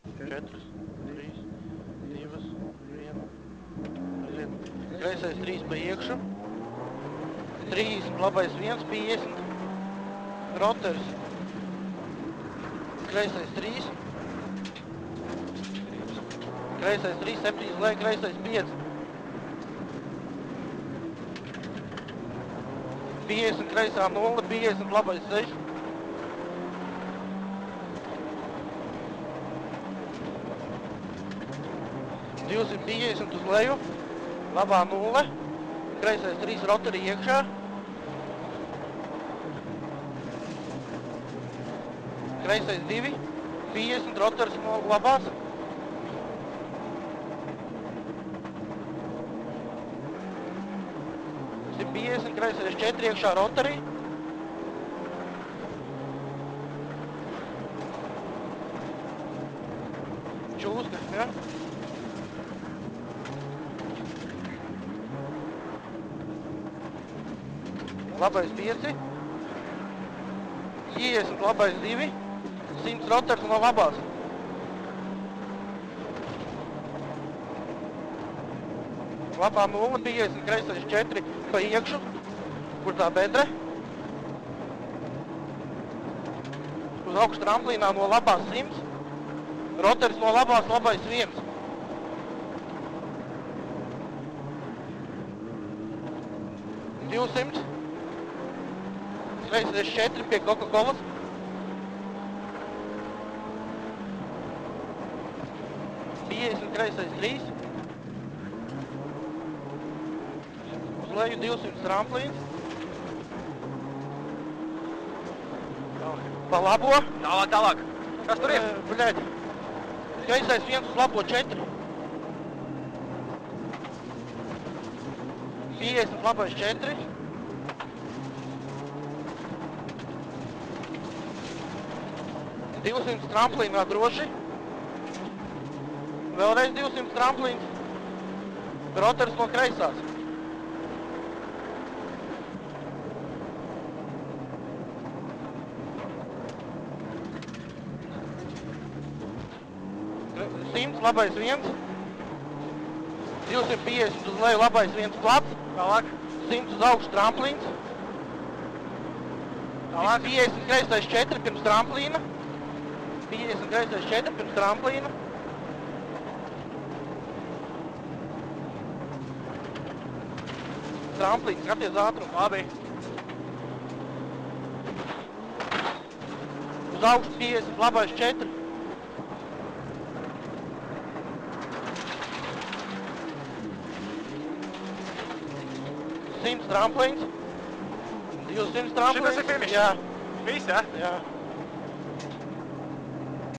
4, 3, 2, 1. Aiziet. Kreisais 3 pa iekšu. 30, labais 1, 50. Roters. Kreisais 3. Kreisais 3, 7 uz leju, kreisais 5. 50 kreisā 0, 50 labais 6. 250 uz leju, labā 0. Kreisais 3 rotari iekšā. Kreisais 2, 50 rotars no labās. 150, kreisais 4 iekšā rotari. Čūska, ja? Labais 5. 50, labais 2. 100 rotars no labās. Labā 0, 50, kreisais 4 pa iekšu. Kur tā bedre? Uz augšu tramplīnā no labās 100. Rotars no labās, labais 1. $200. Kreisais 4 pie Coca-Colas. 50, kreisais 3. Uz leju 200 tramplīns. Pa labo. Tālāk, tālāk. Kas tur ir? Bļaļ. Kreisais 1 uz labo 4. 50, labais 4. 200 tramplīnā droši. Vēlreiz 200 tramplīns. Rotars no kreisās. Labais 1. 250 uz leju, labais 1 plats. Tālāk. 100 uz augšu tramplīns. Tālāk. 50 kreisais 4 pirms tramplīna. 50 kreisais 4 pirms tramplīna. Tramplīns, skaties ātrumu. Labi. Uz augšu 50, labais 4. 100 tramplīns. 200 tramplīns. Šitas ir finišs? Jā. Viss, ja? Jā.